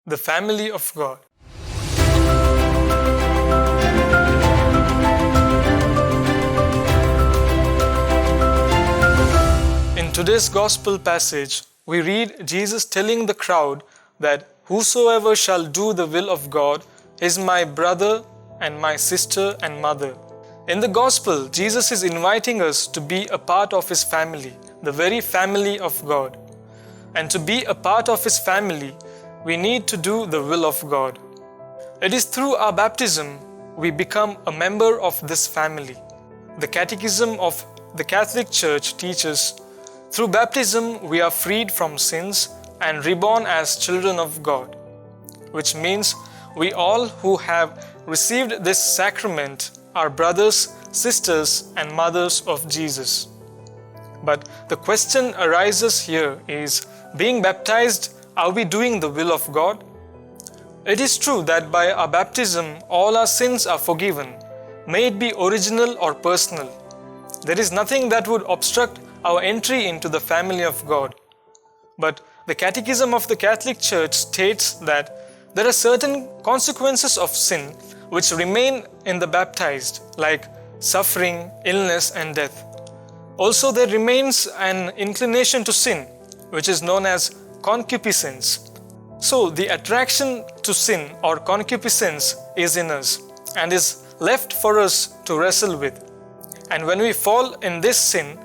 the family of God. In today's Gospel passage, we read Jesus telling the crowd that whosoever shall do the will of God is my brother and my sister and mother. In the Gospel, Jesus is inviting us to be a part of His family, the very family of God. And to be a part of His family, we need to do the will of God. It is through our baptism we become a member of this family. The Catechism of the Catholic Church teaches, through baptism we are freed from sins and reborn as children of God, which means we all who have received this sacrament are brothers, sisters, and mothers of Jesus. But the question arises here is, being baptized, are we doing the will of God? It is true that by our baptism, all our sins are forgiven, may it be original or personal. There is nothing that would obstruct our entry into the family of God. But the Catechism of the Catholic Church states that there are certain consequences of sin which remain in the baptized, like suffering, illness, and death. Also, there remains an inclination to sin, which is known as concupiscence. So, the attraction to sin or concupiscence is in us and is left for us to wrestle with. And when we fall in this sin,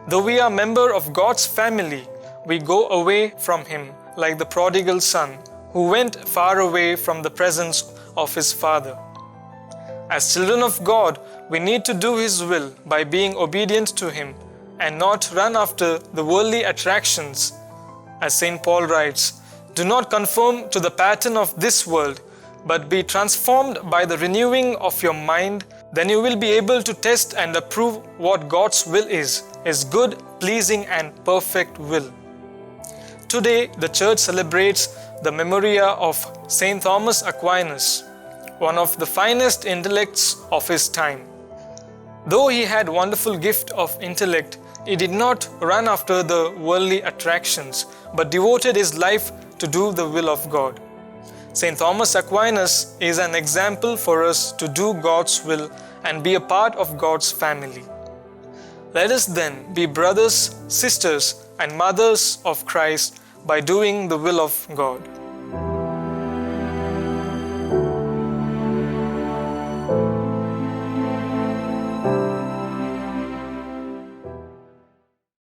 though we are a member of God's family, we go away from Him like the prodigal son who went far away from the presence of his father. As children of God, we need to do His will by being obedient to Him and not run after the worldly attractions. As St. Paul writes, "Do not conform to the pattern of this world, but be transformed by the renewing of your mind. Then you will be able to test and approve what God's will is, His good, pleasing, and perfect will." Today, the Church celebrates the memoria of St. Thomas Aquinas, one of the finest intellects of his time. Though he had wonderful gift of intellect, he did not run after the worldly attractions, but devoted his life to do the will of God. St. Thomas Aquinas is an example for us to do God's will and be a part of God's family. Let us then be brothers, sisters, and mothers of Christ by doing the will of God.